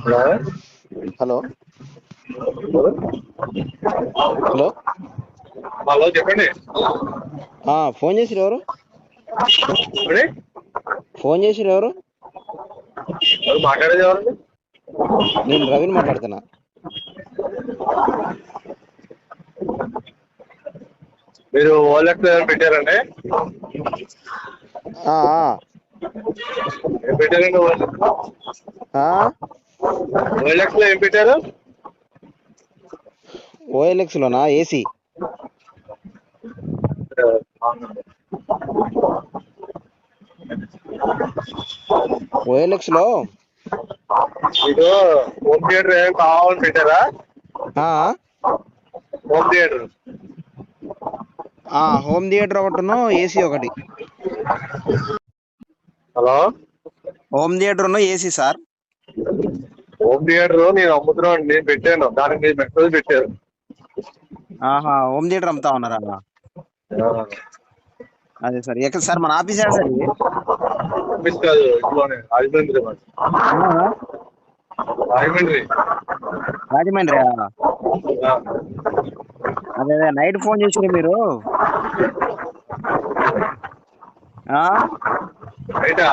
Hello. Hello hello. Hello చెప్పండి. Phone చేసిరు ఎవరు? చెప్పండి. ఫోన్ చేసిరు ఎవరు? ఎవరు మాట్లాడేది ఎవరండి? నేను రవిని మాట్లాడుతున్నా. మీరు ఓఎల్ఎక్స్ పెట్టారండి? ఆ, ఏం పెట్టారండి ఓఎల్ఎక్స్? ఓఎల్ఎక్స్ లో ఏం పెట్టారు? ఓఎల్ఎక్స్ లోనా? ఏసీ. ఓఎల్ఎక్స్ లో మీకు హోమ్ థియేటర్ ఏం కావాలని పెట్టారా? Home theatre. హోమ్ థియేటర్ ఒకటిను, ఏసీ ఒకటి. Hello. Home theatre AC sir. Home theatre నేను అమ్ముతున్నాను, నేను పెట్టాను, దానికి మీరు మెసేజ్ పెట్టారు. హోమ్ థియేటర్ అమ్ముతా ఉన్నారా? అదే సార్. ఎక్కడ సార్ మన ఆఫీస్ ఏడా సార్ ఇది? ఆఫీస్ కాదు, ఇంట్లోనే. రాజమండ్రి మరి. రాజమండ్రి. రాజమండ్రి. అదే అదే నైట్ ఫోన్ చేసిరు మీరు. రైటా?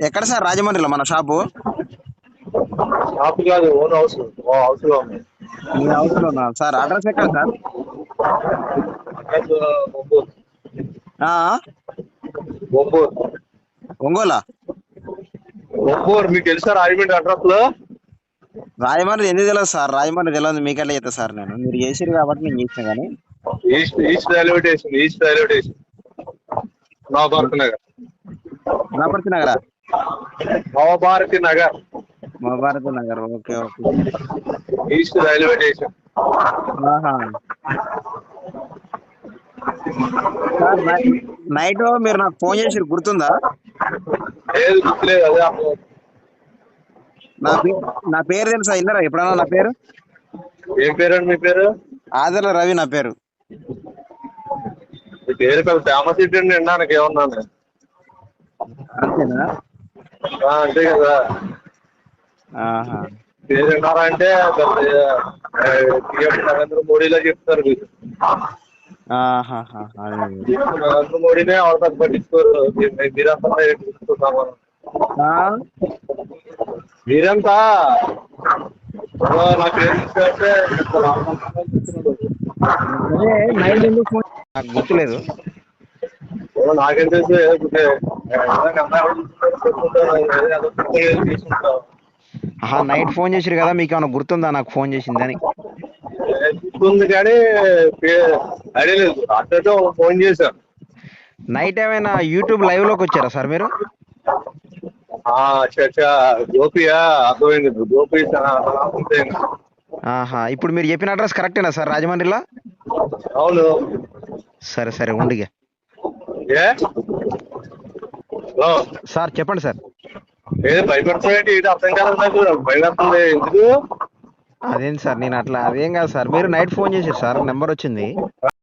ఎక్కడ సార్ రాజమండ్రిలో మన షాపు? షాప్ కాదు, ఓన్ హౌస్. హౌస్ లో ఉంది. మీ హౌస్ లోనా సార్? అడ్రస్ ఎక్కడ సార్? అడ్రస్ ఒంగోలు. ఒంగోలు. ఒంగోలా? ఒంగోలు మీకు తెలుసా రాజమండ్రి అడ్రస్ లో? రాజమండ్రి ఎందుకు తెలియదు సార్? రాజమండ్రి తెలియదు మీకెట్లా చెప్తా సార్? మీరు చేసిరు కాబట్టి నేను చేసిన కానీ. East east railway station. East railway station. Navabharathi Nagar. Ganapathi నగరా? Navabharathi Nagar. Mahabharathi Nagar. Okay okay. East railway station. Sir night మీరు నాకు ఫోన్ చేసిరు, గుర్తుందా? లేదు, గుర్తులేదు. అదే నా పేరు తెలుసా? ఇల్లరా ఎప్పుడన్నా నా పేరు? ఏం పేరండి మీ పేరు? ఆదర్ల రవి నా పేరు. మీ పేరు పెద్ద ఫేమస్ ఏంటండి వినడానికి ఏమన్నాను? అంతేనా? అంతే కదా. పేరు విన్నారా అంటే నరేంద్ర మోడీలా చెప్తారు మీరు. నరేంద్ర మోడీనే అవసరం పట్టించుకోరు. మీరంతా మీరంతా నా పేరు అంటే నాకు గుర్తులేదు. నాకేం తెలుసు. నైట్ ఫోన్ చేసిరు కదా, మీకు ఏమైనా గుర్తుందా నాకు ఫోన్ చేసిందని? గుర్తుంది కానీ ఐడియా లేదు. అట్లయితే ఫోన్ చేశాను. నైట్ ఏమైనా యూట్యూబ్ లైవ్ లోకి వచ్చారా సార్ మీరు? గోపియా? అర్థమైంది. గోపి. ఇప్పుడు మీరు చెప్పిన అడ్రస్ కరెక్టేనా సార్ రాజమండ్రిలో? అవును. సరే సరే ఉండిగా. సార్ చెప్పండి సార్. ఏదో భయపడుతున్నాయంటే ఇది అర్థం కాదు నాకు. భయపడుతుంది ఎందుకు? అదేంటి సార్? నేను అట్లా అదేం కాదు సార్. మీరు నైట్ ఫోన్ చేసారు సార్, నెంబర్ వచ్చింది.